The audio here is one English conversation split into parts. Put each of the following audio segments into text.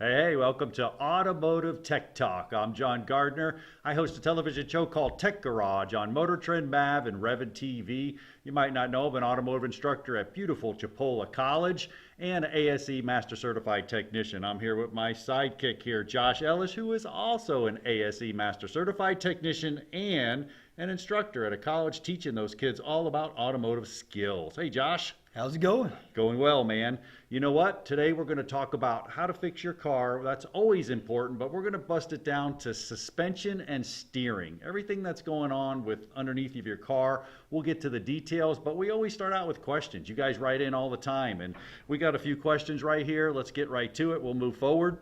Hey, welcome to Automotive Tech Talk. I'm John Gardner. I host a television show called Tech Garage on Motor Trend Mav and Revit TV. You might not know I'm an automotive instructor at beautiful Chipola College and an ASE Master Certified Technician. I'm here with my sidekick here, Josh Ellis, who is also an ASE Master Certified Technician and an instructor at a college teaching those kids all about automotive skills. Hey, Josh. How's it going? Going well, man. You know what? Today we're going to talk about how to fix your car. That's always important, but we're going to bust it down to suspension and steering. Everything that's going on with underneath of your car. We'll get to the details, but we always start out with questions. You guys write in all the time, and we got a few questions right here. Let's get right to it. We'll move forward.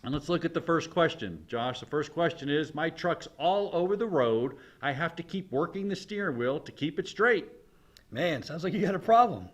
And let's look at the first question. Josh, the first question is, my truck's all over the road. I have to keep working the steering wheel to keep it straight. Man, sounds like you got a problem.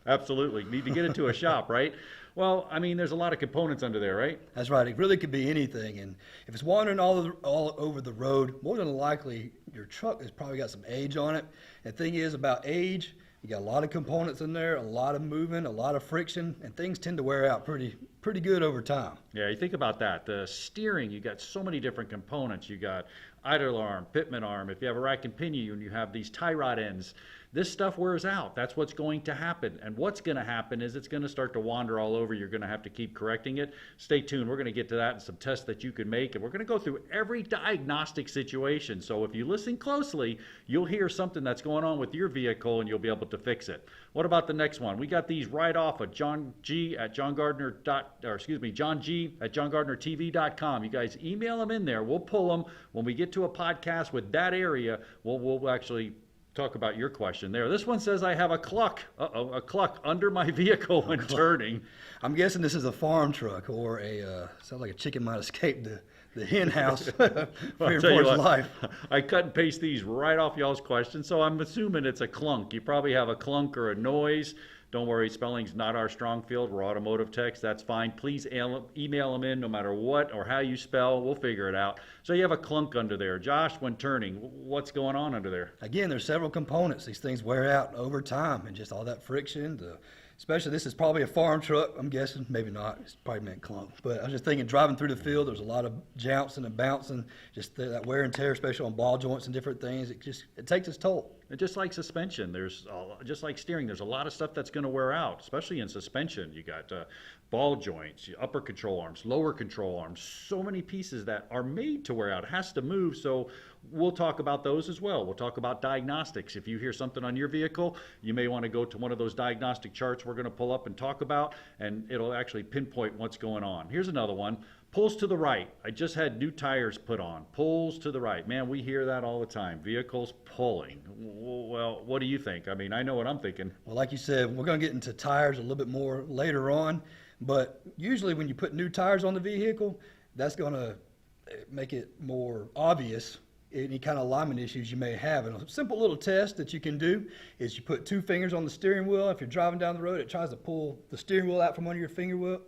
Absolutely. Need to get it to a shop, right? Well, I mean, there's a lot of components under there, right? That's right. It really could be anything. And if it's wandering all over the road, more than likely your truck has probably got some age on it. And the thing is about age, you got a lot of components in there, a lot of movement, a lot of friction, and things tend to wear out pretty good over time. Yeah, you think about that. The steering, you got so many different components. You got idler arm, pitman arm. If you have a rack and pinion, you have these tie rod ends. This stuff wears out. That's what's going to happen. And what's going to happen is it's going to start to wander all over. You're going to have to keep correcting it. Stay tuned. We're going to get to that and some tests that you can make. And we're going to go through every diagnostic situation. So if you listen closely, you'll hear something that's going on with your vehicle and you'll be able to fix it. What about the next one? We got these right off of John G at johngardnertv.com. You guys email them in there. We'll pull them. When we get to a podcast with that area, we'll actually talk about your question there. This one says I have a cluck, a cluck under my vehicle when turning. I'm guessing this is a farm truck or sounds like a chicken might escape the hen house Well, for I'll tell you what, life. I cut and paste these right off y'all's questions, so I'm assuming it's a clunk. You probably have a clunk or a noise. Don't worry, spelling's not our strong field. We're automotive techs. That's fine. Please email them in no matter what or how you spell. We'll figure it out. So you have a clunk under there. Josh, when turning, what's going on under there? Again, there's several components. These things wear out over time and just all that friction. Especially this is probably a farm truck, I'm guessing. Maybe not. It's probably meant clunk. But I was just thinking driving through the field, there's a lot of jouncing and bouncing. Just that wear and tear, especially on ball joints and different things. It takes its toll. And just like suspension, just like steering, there's a lot of stuff that's going to wear out, especially in suspension. You got ball joints, upper control arms, lower control arms, so many pieces that are made to wear out. It has to move, so we'll talk about those as well. We'll talk about diagnostics. If you hear something on your vehicle, you may want to go to one of those diagnostic charts we're going to pull up and talk about, and it'll actually pinpoint what's going on. Here's another one. Pulls to the right. I just had new tires put on. Pulls to the right. Man, we hear that all the time. Vehicles pulling. Well, what do you think? I mean, I know what I'm thinking. Well, like you said, we're going to get into tires a little bit more later on. But usually when you put new tires on the vehicle, that's going to make it more obvious any kind of alignment issues you may have. And a simple little test that you can do is you put two fingers on the steering wheel. If you're driving down the road, it tries to pull the steering wheel out from under your fingers.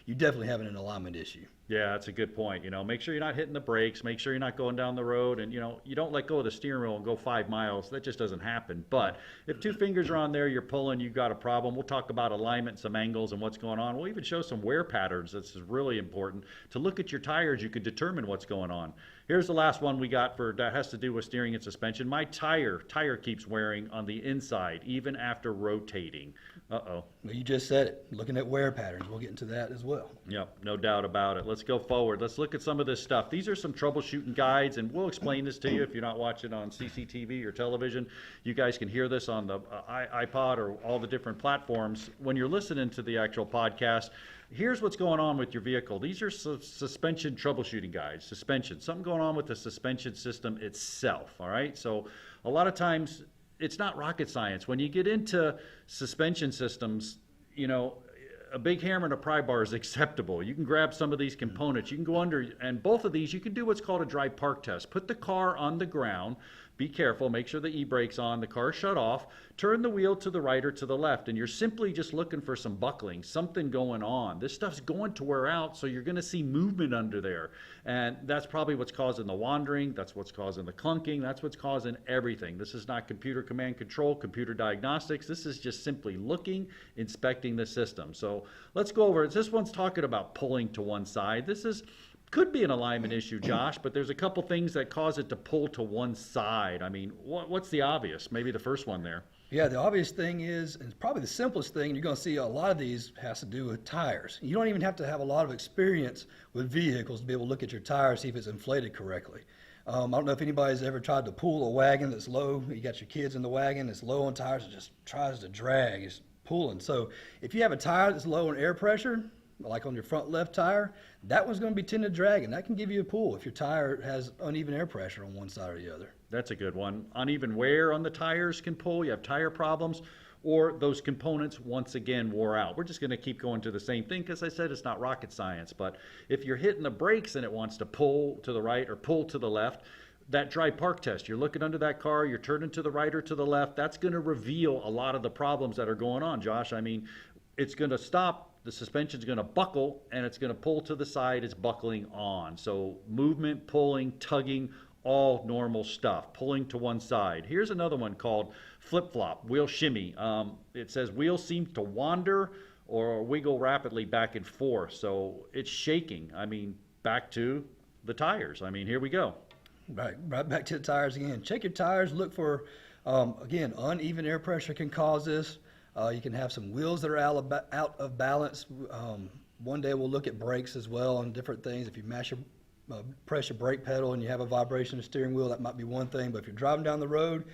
You definitely have an alignment issue. Yeah, that's a good point. Make sure you're not hitting the brakes. Make sure you're not going down the road. And, you don't let go of the steering wheel and go 5 miles. That just doesn't happen. But if two fingers are on there, you're pulling, you've got a problem. We'll talk about alignment, some angles, and what's going on. We'll even show some wear patterns. This is really important. To look at your tires, you can determine what's going on. Here's the last one we got that has to do with steering and suspension. My tire keeps wearing on the inside, even after rotating. Uh-oh. Well, you just said it. Looking at wear patterns. We'll get into that as well. Yep, no doubt about it. Let's go forward. Let's look at some of this stuff. These are some troubleshooting guides, and we'll explain this to you if you're not watching on CCTV or television. You guys can hear this on the iPod or all the different platforms. When you're listening to the actual podcast, here's what's going on with your vehicle. These are suspension troubleshooting guides. Suspension. Something going on with the suspension system itself, all right? So a lot of times it's not rocket science. When you get into suspension systems, a big hammer and a pry bar is acceptable. You can grab some of these components. You can go under, and both of these, you can do what's called a dry park test. Put the car on the ground, be careful, make sure the e-brake's on, the car's shut off, turn the wheel to the right or to the left, and you're simply just looking for some buckling, something going on. This stuff's going to wear out, so you're going to see movement under there. And that's probably what's causing the wandering, that's what's causing the clunking, that's what's causing everything. This is not computer command control, computer diagnostics. This is just simply looking, inspecting the system. So let's go over it. This one's talking about pulling to one side. Could be an alignment issue, Josh, but there's a couple things that cause it to pull to one side. I mean, what's the obvious? Maybe the first one there. Yeah, the obvious thing is, and probably the simplest thing, you're going to see a lot of these has to do with tires. You don't even have to have a lot of experience with vehicles to be able to look at your tires, see if it's inflated correctly. I don't know if anybody's ever tried to pull a wagon that's low. You got your kids in the wagon, it's low on tires, it just tries to drag, it's pulling. So if you have a tire that's low on air pressure, like on your front left tire, that one's going to be tending to drag, and that can give you a pull if your tire has uneven air pressure on one side or the other. That's a good one. Uneven wear on the tires can pull. You have tire problems, or those components once again wore out. We're just going to keep going to the same thing because I said it's not rocket science. But if you're hitting the brakes and it wants to pull to the right or pull to the left, that dry park test, you're looking under that car, you're turning to the right or to the left, that's going to reveal a lot of the problems that are going on, Josh. I mean, it's going to stop. The suspension's going to buckle and it's going to pull to the side. It's buckling on. So movement, pulling, tugging, all normal stuff. Pulling to one side. Here's another one called flip-flop, wheel shimmy. It says wheels seem to wander or wiggle rapidly back and forth. So it's shaking. I mean, back to the tires. I mean, here we go. Right back to the tires again. Check your tires. Look for, again, uneven air pressure can cause this. You can have some wheels that are out of balance. One day we'll look at brakes as well and different things. If you press your brake pedal and you have a vibration of the steering wheel, that might be one thing. But if you're driving down the road,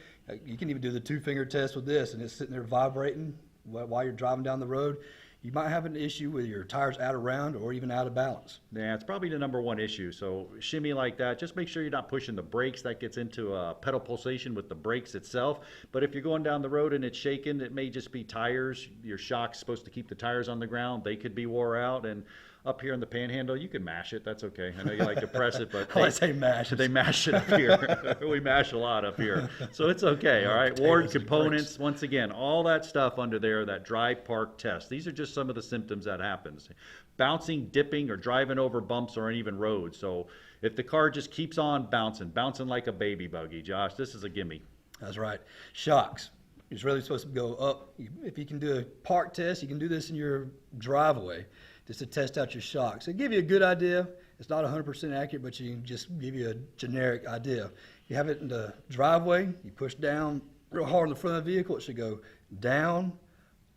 you can even do the two-finger test with this, and it's sitting there vibrating while you're driving down the road. You might have an issue with your tires out of round or even out of balance. Yeah, it's probably the number one issue. So shimmy like that, just make sure you're not pushing the brakes. That gets into pedal pulsation with the brakes itself. But if you're going down the road and it's shaking, it may just be tires. Your shock's supposed to keep the tires on the ground. They could be wore out. And up here in the panhandle, you can mash it. That's okay. I know you like to press it, but I say mash. They mash it up here. We mash a lot up here. So it's okay. All right. Worn components, once again, all that stuff under there, that dry park test. These are just some of the symptoms that happens. Bouncing, dipping, or driving over bumps or uneven roads. So if the car just keeps on bouncing like a baby buggy, Josh, this is a gimme. That's right. Shocks. It's really supposed to go up. If you can do a park test, you can do this in your driveway just to test out your shocks. It'll give you a good idea. It's not 100% accurate, but you can just give you a generic idea. You have it in the driveway, you push down real hard on the front of the vehicle, it should go down,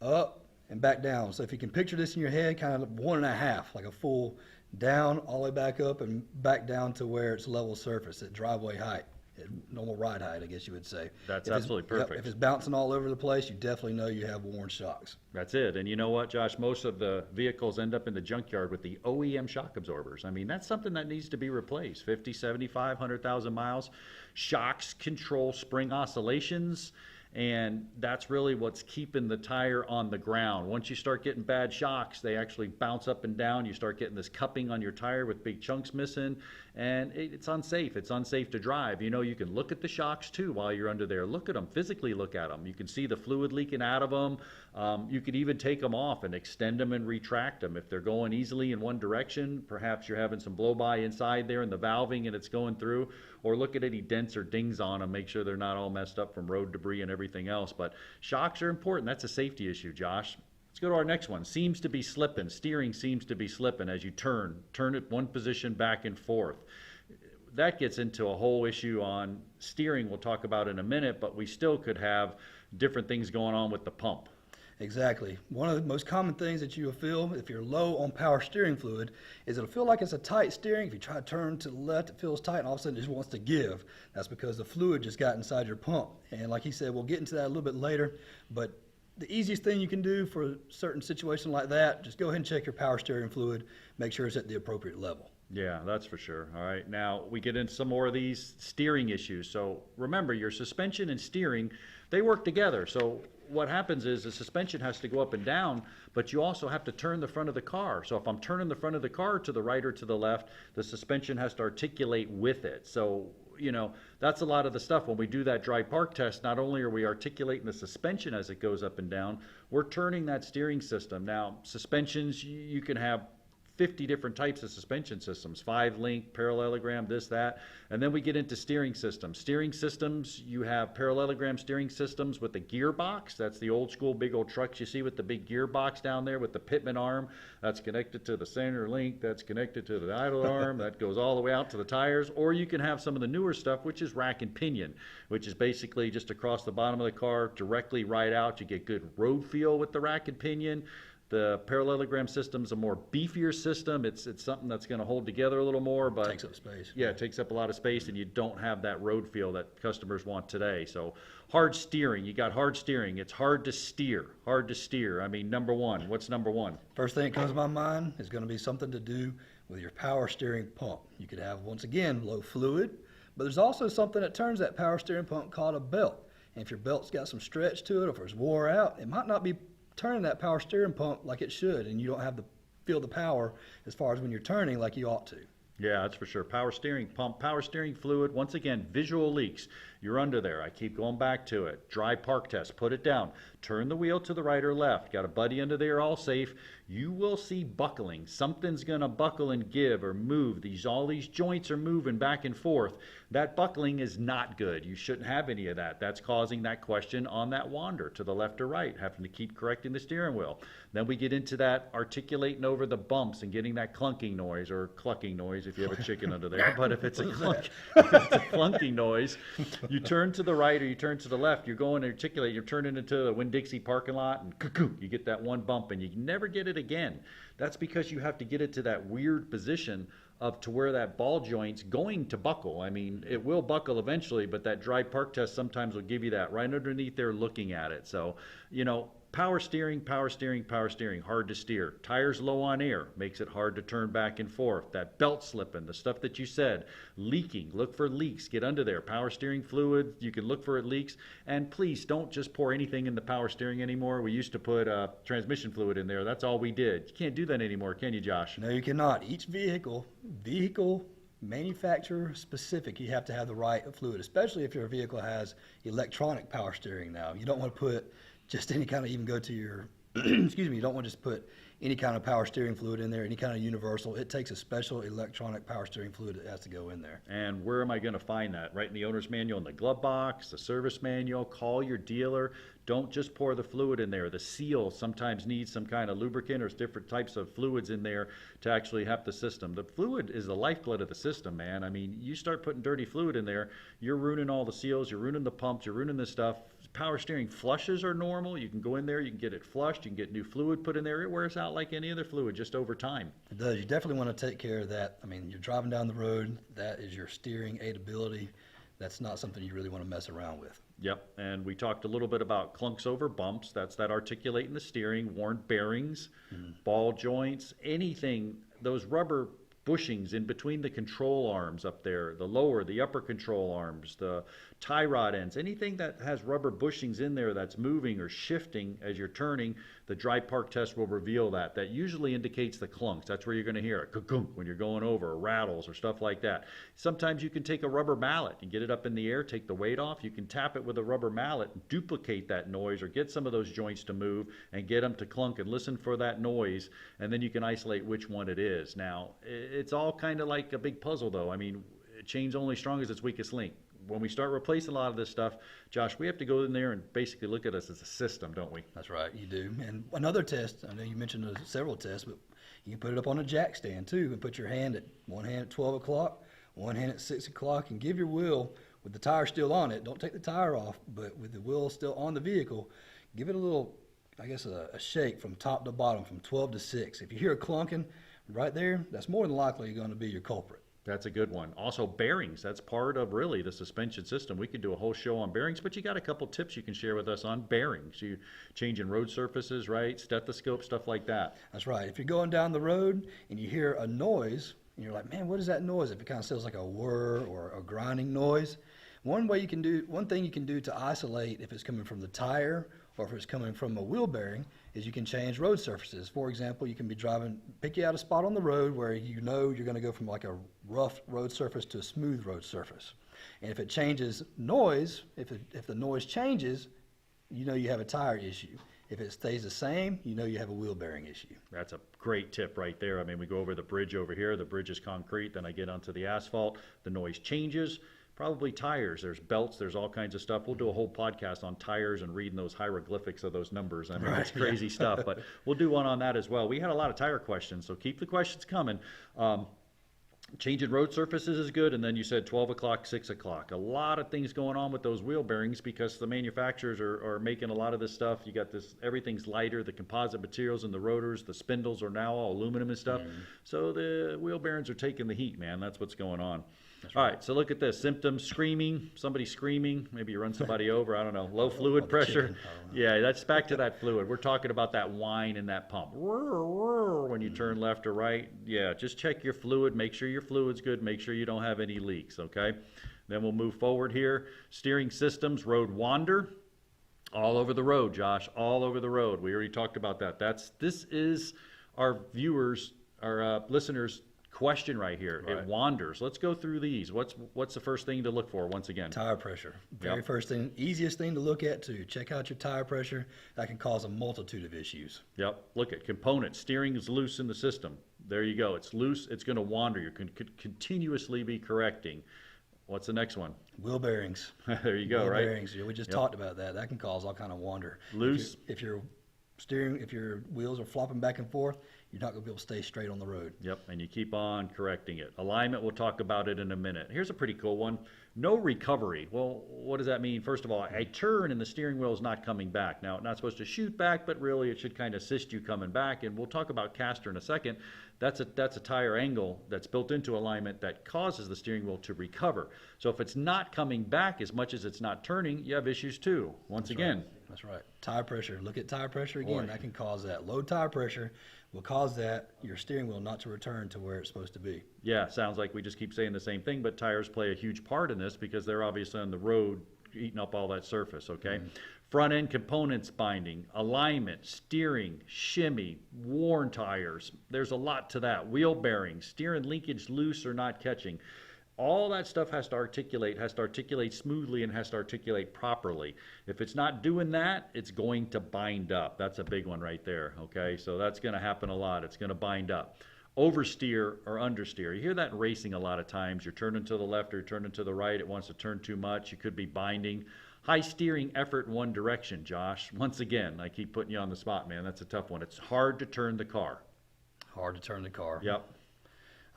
up, and back down. So if you can picture this in your head, kind of 1.5, like a full down, all the way back up, and back down to where it's level surface at driveway height. Normal ride height, I guess you would say. That's absolutely perfect. If it's bouncing all over the place, you definitely know you have worn shocks. That's it. And you know what, Josh? Most of the vehicles end up in the junkyard with the OEM shock absorbers. I mean, that's something that needs to be replaced. 50, 75, 100,000 miles. Shocks control spring oscillations, and that's really what's keeping the tire on the ground. Once you start getting bad shocks, they actually bounce up and down. You start getting this cupping on your tire with big chunks missing, and it's unsafe. It's unsafe to drive. You know, you can look at the shocks too while you're under there. Look at them, physically look at them. You can see the fluid leaking out of them. You could even take them off and extend them and retract them. If they're going easily in one direction, perhaps you're having some blow-by inside there in the valving and it's going through, or look at any dents or dings on them, make sure they're not all messed up from road debris and everything else. But shocks are important. That's a safety issue, Josh. Let's go to our next one. Seems to be slipping. Steering seems to be slipping as you turn it one position back and forth. That gets into a whole issue on steering we'll talk about in a minute, but we still could have different things going on with the pump. Exactly. One of the most common things that you'll feel if you're low on power steering fluid is it'll feel like it's a tight steering. If you try to turn to the left, it feels tight, and all of a sudden it just wants to give. That's because the fluid just got inside your pump. And like he said, we'll get into that a little bit later, but the easiest thing you can do for a certain situation like that, just go ahead and check your power steering fluid, make sure it's at the appropriate level. Yeah, that's for sure. All right, now we get into some more of these steering issues. So remember, your suspension and steering, they work together. So what happens is the suspension has to go up and down, but you also have to turn the front of the car. So if I'm turning the front of the car to the right or to the left, the suspension has to articulate with it. So that's a lot of the stuff. When we do that dry park test, not only are we articulating the suspension as it goes up and down, we're turning that steering system. Now, suspensions, you can have 50 different types of suspension systems, 5-link, parallelogram, this, that. And then we get into steering systems. Steering systems, you have parallelogram steering systems with the gearbox. That's the old school big old trucks you see with the big gearbox down there with the pitman arm. That's connected to the center link. That's connected to the idle arm. That goes all the way out to the tires. Or you can have some of the newer stuff, which is rack and pinion, which is basically just across the bottom of the car, directly right out. You get good road feel with the rack and pinion. The parallelogram system's a more beefier system. It's something that's going to hold together a little more, but Takes up space. yeah, it takes up a lot of space, and you don't have that road feel that customers want today. So hard steering, you got hard steering. It's hard to steer. Hard to steer. I mean, number one. What's number one? First thing that comes to my mind is going to be something to do with your power steering pump. You could have, once again, low fluid, but there's also something that turns that power steering pump called a belt. And if your belt's got some stretch to it, or if it's wore out, it might not be turning that power steering pump like it should, and you don't have feel the power as far as when you're turning like you ought to. Yeah, that's for sure. Power steering pump, power steering fluid. Once again, visual leaks. You're under there. I keep going back to it. Dry park test. Put it down. Turn the wheel to the right or left. Got a buddy under there, all safe. You will see buckling. Something's going to buckle and give or move. All these joints are moving back and forth. That buckling is not good. You shouldn't have any of that. That's causing that question on that wander to the left or right, having to keep correcting the steering wheel. Then we get into that articulating over the bumps and getting that clunking noise, or clucking noise if you have a chicken under there. But if it's a clunking noise, you turn to the right or you turn to the left, you're going to articulate, you're turning into the Winn-Dixie parking lot, and cuckoo, you get that one bump and you never get it again. That's because you have to get it to that weird position of to where that ball joint's going to buckle. I mean, it will buckle eventually, but that dry park test sometimes will give you that right underneath there looking at it. So, power steering, hard to steer. Tires low on air, makes it hard to turn back and forth. That belt slipping, the stuff that you said, leaking, look for leaks, get under there. Power steering fluid, you can look for it leaks. And please don't just pour anything in the power steering anymore. We used to put transmission fluid in there. That's all we did. You can't do that anymore, can you, Josh? No, you cannot. Each vehicle manufacturer specific, you have to have the right fluid, especially if your vehicle has electronic power steering now. You don't want to put just any kind of, even go to your, excuse me, you don't want to just put any kind of power steering fluid in there, any kind of universal. It takes a special electronic power steering fluid that has to go in there. And where am I going to find that? Right in the owner's manual in the glove box, the service manual. Call your dealer. Don't just pour the fluid in there. The seal sometimes needs some kind of lubricant or different types of fluids in there to actually help the system. The fluid is the lifeblood of the system, man. I mean, you start putting dirty fluid in there, you're ruining all the seals, you're ruining the pumps, you're ruining the stuff. Power steering flushes are normal. You can go in there, you can get it flushed, you can get new fluid put in there. It wears out like any other fluid, just over time. It does. You definitely want to take care of that. I mean, you're driving down the road, that is your steering aidability. That's not something you really want to mess around with. Yep, and we talked a little bit about clunks over bumps. That's that articulating the steering, worn bearings, ball joints, anything, those rubber bushings in between the control arms up there, the lower, the upper control arms, the tie rod ends, anything that has rubber bushings in there that's moving or shifting as you're turning, the dry park test will reveal that. That usually indicates the clunks. That's where you're going to hear it, ka-gunk, when you're going over, or rattles or stuff like that. Sometimes you can take a rubber mallet and get it up in the air, take the weight off. You can tap it with a rubber mallet, duplicate that noise, or get some of those joints to move and get them to clunk and listen for that noise, and then you can isolate which one it is. Now, it's all kind of like a big puzzle, though. I mean, chain's only strong as its weakest link. When we start replacing a lot of this stuff, Josh, we have to go in there and basically look at us as a system, don't we? That's right, you do. And another test, I know you mentioned several tests, but you can put it up on a jack stand too, and put your one hand at 12 o'clock, one hand at 6 o'clock, and give your wheel, with the tire still on it, don't take the tire off, but with the wheel still on the vehicle, give it a little, I guess, a shake from top to bottom, from 12 to 6. If you hear a clunking right there, that's more than likely going to be your culprit. That's a good one. Also, bearings. That's part of really the suspension system. We could do a whole show on bearings, but you got a couple tips you can share with us on bearings. You changing road surfaces, right? Stethoscope, stuff like that. That's right. If you're going down the road and you hear a noise, and you're like, man, what is that noise? If it kind of sounds like a whir or a grinding noise, one thing you can do to isolate if it's coming from the tire or if it's coming from a wheel bearing is you can change road surfaces. For example, you can be driving, pick you out a spot on the road where you know you're going to go from like a rough road surface to a smooth road surface. And if it changes noise, if the noise changes, you know you have a tire issue. If it stays the same, you know you have a wheel bearing issue. That's a great tip right there. I mean, we go over the bridge over here. The bridge is concrete. Then I get onto the asphalt. The noise changes. Probably tires. There's belts. There's all kinds of stuff. We'll do a whole podcast on tires and reading those hieroglyphics of those numbers. I mean, Right, it's crazy stuff. But we'll do one on that as well. We had a lot of tire questions, so keep the questions coming. Changing road surfaces is good, and then you said 12 o'clock, 6 o'clock. A lot of things going on with those wheel bearings because the manufacturers are making a lot of this stuff. You got this, everything's lighter, the composite materials in the rotors, the spindles are now all aluminum and stuff. So the wheel bearings are taking the heat, man. That's what's going on. All right, so look at this. Symptoms, screaming, somebody screaming, maybe you run somebody over, I don't know. Low fluid pressure. Yeah, that's back to that fluid. We're talking about that whine in that pump. When you turn left or right, yeah, just check your fluid, make sure your fluid's good, make sure you don't have any leaks, okay? Then we'll move forward here. Steering systems, road wander. All over the road, Josh, all over the road. We already talked about that. This is our viewers, our listeners' question right here. Right. It wanders. Let's go through these. What's the first thing to look for once again? Tire pressure. Very first thing, easiest thing to look at to check out your tire pressure. That can cause a multitude of issues. Yep. Look at components. Steering is loose in the system. There you go. It's loose. It's going to wander. You can continuously be correcting. What's the next one? Wheel bearings. There you go, wheel right? Bearings. We just talked about that. That can cause all kind of wander. Loose. If your wheels are flopping back and forth, you're not going to be able to stay straight on the road. Yep, and you keep on correcting it. Alignment, we'll talk about it in a minute. Here's a pretty cool one. No recovery. Well, what does that mean? First of all, I turn and the steering wheel is not coming back. Now, not supposed to shoot back, but really it should kind of assist you coming back. And we'll talk about caster in a second. That's a tire angle that's built into alignment that causes the steering wheel to recover. So if it's not coming back as much as it's not turning, you have issues too. Once again. That's right. Tire pressure. Look at tire pressure again. Boy. That can cause that. Low tire pressure will cause your steering wheel not to return to where it's supposed to be. Yeah, sounds like we just keep saying the same thing, but tires play a huge part in this because they're obviously on the road eating up all that surface, okay? Front end components binding, alignment, steering, shimmy, worn tires. There's a lot to that. Wheel bearings, steering linkage loose or not catching. All that stuff has to articulate smoothly and has to articulate properly. If it's not doing that, it's going to bind up. That's a big one right there, okay? So that's going to happen a lot. It's going to bind up. Oversteer or understeer. You hear that in racing a lot of times. You're turning to the left or you're turning to the right. It wants to turn too much. You could be binding. High steering effort in one direction, Josh. Once again, I keep putting you on the spot, man. That's a tough one. It's hard to turn the car. Hard to turn the car. Yep.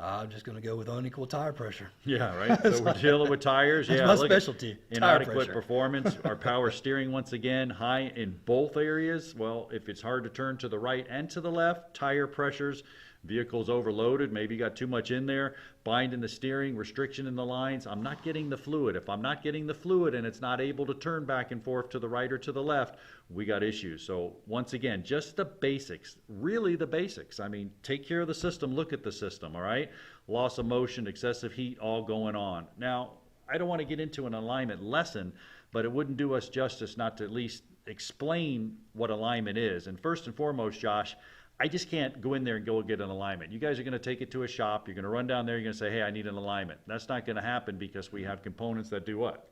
I'm just going to go with unequal tire pressure. Yeah, right. So we're dealing with tires. That's yeah, my look specialty. Inadequate Tire pressure. performance. Our power steering once again high in both areas. Well, if it's hard to turn to the right and to the left, tire pressures. Vehicle's overloaded, maybe you got too much in there, bind in the steering, restriction in the lines. I'm not getting the fluid. If I'm not getting the fluid and it's not able to turn back and forth to the right or to the left, we got issues. So once again, just the basics, really the basics. I mean, take care of the system, look at the system, all right? Loss of motion, excessive heat, all going on. Now, I don't want to get into an alignment lesson, but it wouldn't do us justice not to at least explain what alignment is. And first and foremost, Josh, I just can't go in there and go get an alignment. You guys are going to take it to a shop. You're going to run down there. You're going to say, hey, I need an alignment. That's not going to happen because we have components that do what?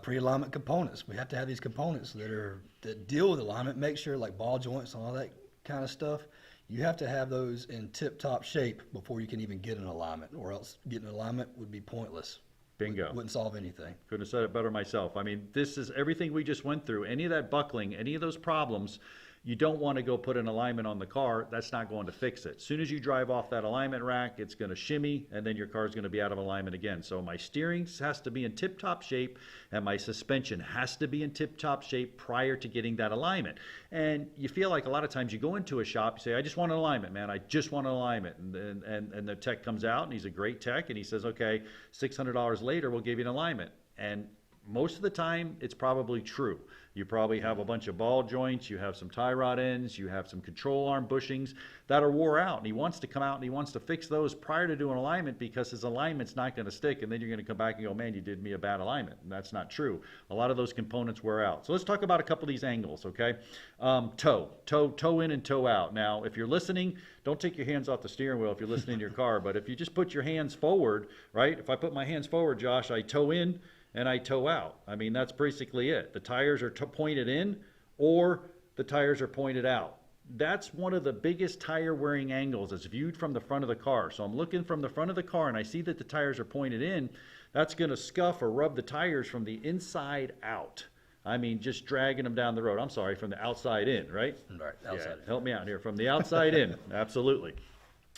Pre-alignment components. We have to have these components that deal with alignment, make sure like ball joints and all that kind of stuff. You have to have those in tip-top shape before you can even get an alignment, or else getting an alignment would be pointless. Bingo. Wouldn't solve anything. Couldn't have said it better myself. I mean, this is everything we just went through. Any of that buckling, any of those problems, you don't want to go put an alignment on the car. That's not going to fix it. As soon as you drive off that alignment rack, it's going to shimmy, and then your car's going to be out of alignment again. So my steering has to be in tip-top shape, and my suspension has to be in tip-top shape prior to getting that alignment. And you feel like a lot of times you go into a shop, you say, I just want an alignment, man. I just want an alignment. And the tech comes out, and he's a great tech, and he says, okay, $600 later, we'll give you an alignment. And most of the time, it's probably true. You probably have a bunch of ball joints, you have some tie rod ends, you have some control arm bushings that are wore out. And he wants to come out and he wants to fix those prior to doing alignment because his alignment's not going to stick. And then you're going to come back and go, man, you did me a bad alignment. And that's not true. A lot of those components wear out. So let's talk about a couple of these angles, okay? Toe in and toe out. Now, if you're listening, don't take your hands off the steering wheel if you're listening in your car. But if you just put your hands forward, right? If I put my hands forward, Josh, I toe in and I toe out. I mean, that's basically it. The tires are pointed in or the tires are pointed out. That's one of the biggest tire wearing angles as viewed from the front of the car. So I'm looking from the front of the car and I see that the tires are pointed in. That's going to scuff or rub the tires from the inside out. I mean, just dragging them down the road. I'm sorry, from the outside in, right? Right, outside. Yeah, help me out here. From the outside in, absolutely.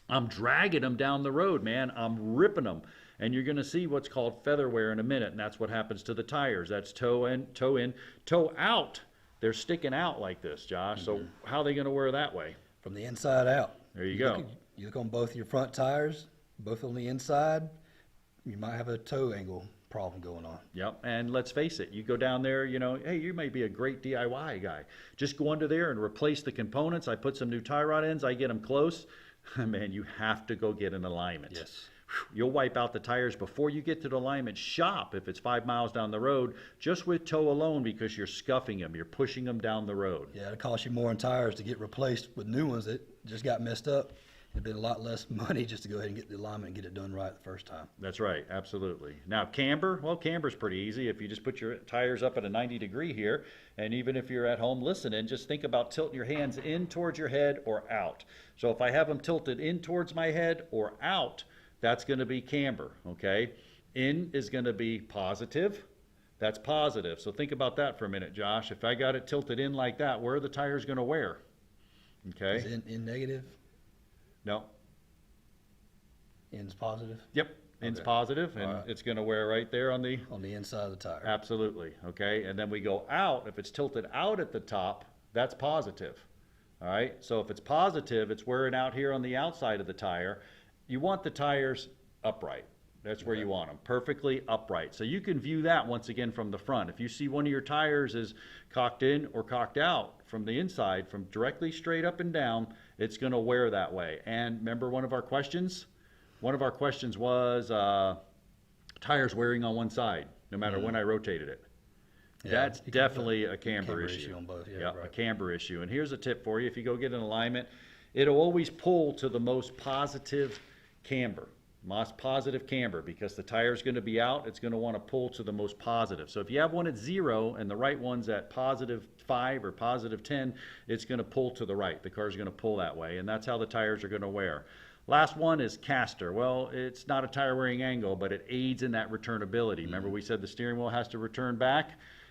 I'm dragging them down the road, man. I'm ripping them. And you're going to see what's called feather wear in a minute, and that's what happens to the tires. That's toe in, toe out. They're sticking out like this, Josh. So how are they going to wear that way? From the inside out. There you go. You look on both your front tires, both on the inside, you might have a toe angle problem going on. Yep, and let's face it, you go down there, you know, hey, you may be a great DIY guy. Just go under there and replace the components. I put some new tie rod ends, I get them close. Man, you have to go get an alignment. Yes. You'll wipe out the tires before you get to the alignment shop if it's 5 miles down the road, just with toe alone because you're scuffing them, you're pushing them down the road. Yeah, it'll cost you more in tires to get replaced with new ones that just got messed up. It'd be a lot less money just to go ahead and get the alignment and get it done right the first time. That's right, absolutely. Now camber, well, camber's pretty easy. If you just put your tires up at a 90-degree here, and even if you're at home listening, just think about tilting your hands in towards your head or out. So if I have them tilted in towards my head or out, that's going to be camber, okay? In is going to be positive. That's positive. So think about that for a minute, Josh. If I got it tilted in like that, where are the tires going to wear? Okay? Is in negative? No. In's positive? Yep. In's Okay. positive, and All right. it's going to wear right there on the... On the inside of the tire. Absolutely, okay? And then we go out. If it's tilted out at the top, that's positive, all right? So if it's positive, it's wearing out here on the outside of the tire. You want the tires upright. That's where you want them, perfectly upright. So you can view that once again from the front. If you see one of your tires is cocked in or cocked out from the inside, from directly straight up and down, it's going to wear that way. And remember one of our questions? One of our questions was tires wearing on one side, no matter when I rotated it. Yeah, That's you can definitely put a camber camber issue. issue on both, yeah, Yep, a right. camber issue. And here's a tip for you. If you go get an alignment, it'll always pull to the most positive camber. Most positive camber, because the tire's going to be out, it's going to want to pull to the most positive. So if you have one at 0 and the right one's at +5 or +10, it's going to pull to the right. The car's going to pull that way, and that's how the tires are going to wear. Last one is caster. Well, it's not a tire wearing angle, but it aids in that returnability. Remember we said the steering wheel has to return back?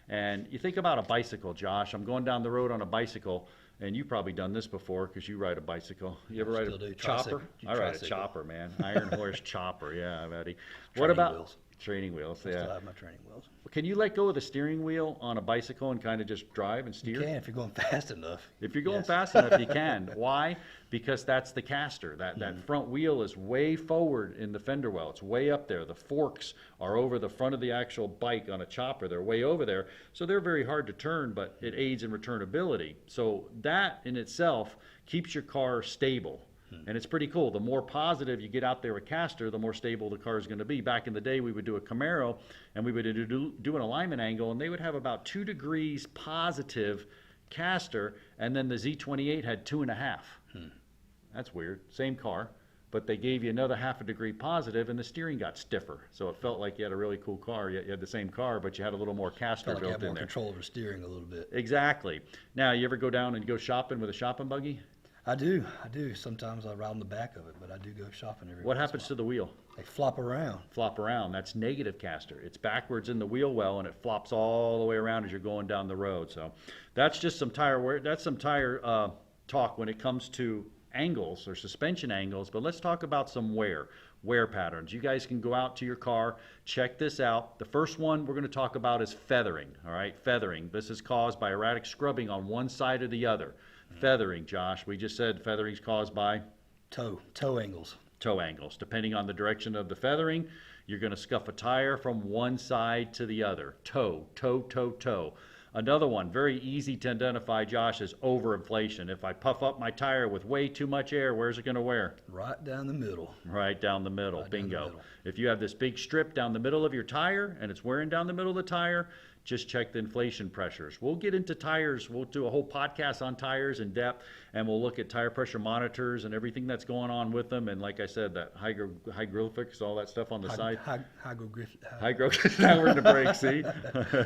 And you think about a bicycle, Josh. I'm going down the road on a bicycle, and you've probably done this before because you ride a bicycle. You ever ride Still a do. chopper? Tricycle. I ride a Tricycle. chopper, man. Iron horse chopper, yeah, buddy. What Training about wheels. training wheels? Still Yeah. have my training wheels. Can you let go of the steering wheel on a bicycle and kind of just drive and steer? You can if you're going fast enough. If you're going Yes. fast enough, you can. Why? Because that's the caster. That front wheel is way forward in the fender well. It's way up there. The forks are over the front of the actual bike on a chopper. They're way over there. So they're very hard to turn, but it aids in returnability. So that in itself keeps your car stable. And it's pretty cool. The more positive you get out there with caster, the more stable the car is going to be. Back in the day, we would do a Camaro, and we would do an alignment angle, and they would have about 2 degrees positive caster, and then the Z28 had 2.5. That's weird. Same car, but they gave you another 0.5 degree positive, and the steering got stiffer. So it felt like you had a really cool car. You had the same car, but you had a little more caster Felt like you built have in more there. control over steering a little bit. Exactly. Now, you ever go down and go shopping with a shopping buggy? I do. Sometimes I ride on the back of it, but I do go shopping every What once in a happens to the wheel? while. They flop around. Flop around. That's negative caster. It's backwards in the wheel well, and it flops all the way around as you're going down the road. So that's just some tire wear. That's some tire talk when it comes to angles or suspension angles. But let's talk about some wear patterns. You guys can go out to your car, check this out. The first one we're going to talk about is feathering. All right, feathering. This is caused by erratic scrubbing on one side or the other. Feathering, Josh. We just said feathering is caused by Toe angles. toe angles. Depending on the direction of the feathering, you're going to scuff a tire from one side to the other. Toe. Another one, very easy to identify, Josh, is overinflation. If I puff up my tire with way too much air, where's it going to wear? Right down the middle. Right down the middle. Right down the Bingo. middle. If you have this big strip down the middle of your tire and it's wearing down the middle of the tire, just check the inflation pressures. We'll get into tires. We'll do a whole podcast on tires in depth, and we'll look at tire pressure monitors and everything that's going on with them. And like I said, that hieroglyphics, all that stuff on the side. Now we're in the break, see?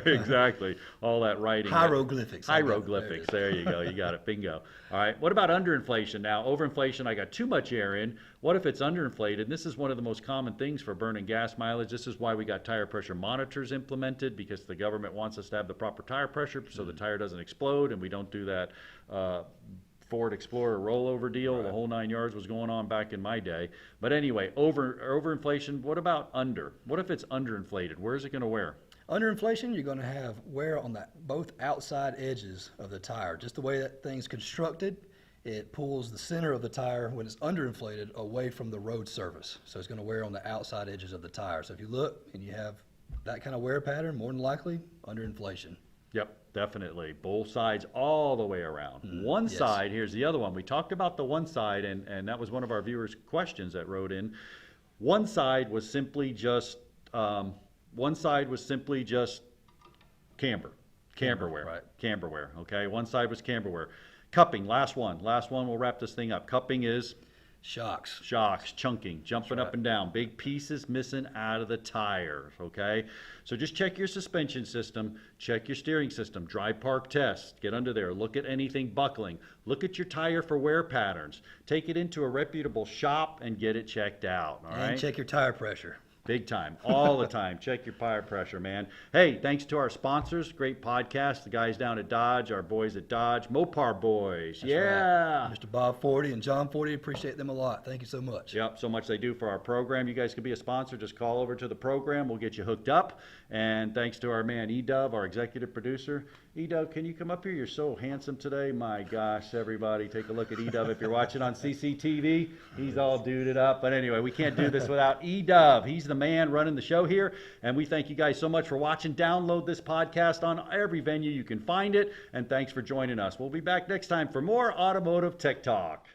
Exactly. All that writing. Hieroglyphics. Hieroglyphics. There you go. You got it. Bingo. All right. What about underinflation? Now, overinflation, I got too much air in. What if it's underinflated? And this is one of the most common things for burning gas mileage. This is why we got tire pressure monitors implemented, because the government wants us to have the proper tire pressure so the tire doesn't explode and we don't do that Ford Explorer rollover deal. Right. The whole 9 yards was going on back in my day. But anyway, overinflation. What about under? What if it's underinflated? Where is it going to wear? Underinflation, you're going to have wear on both outside edges of the tire. Just the way that thing's constructed, it pulls the center of the tire when it's underinflated away from the road surface. So it's going to wear on the outside edges of the tire. So if you look and you have that kind of wear pattern, more than likely underinflation. Yep, definitely. Both sides all the way around. One side, here's the other one. We talked about the one side, and that was one of our viewers' questions that wrote in. One side was simply just camber wear. Right. Camber wear, okay? One side was camber wear. Cupping, last one. Last one, we'll wrap this thing up. Cupping is? Shocks, chunking, jumping up and down. Big pieces missing out of the tires, okay? So just check your suspension system, check your steering system, dry park test, get under there, look at anything buckling, look at your tire for wear patterns, take it into a reputable shop and get it checked out, all right? And check your tire pressure. Big time, all the time. Check your tire pressure, man. Hey, thanks to our sponsors. Great podcast. The guys down at Dodge, our boys at Dodge, Mopar boys. That's right. Mr. Bob Forty and John Forty, appreciate them a lot. Thank you so much. Yep, so much they do for our program. You guys can be a sponsor. Just call over to the program. We'll get you hooked up. And thanks to our man, E-Dub, our executive producer. E-Dub, can you come up here? You're so handsome today. My gosh, everybody, take a look at E-Dub. If you're watching on CCTV, he's all duded up. But anyway, we can't do this without E-Dub. He's the man running the show here. And we thank you guys so much for watching. Download this podcast on every venue you can find it. And thanks for joining us. We'll be back next time for more Automotive Tech Talk.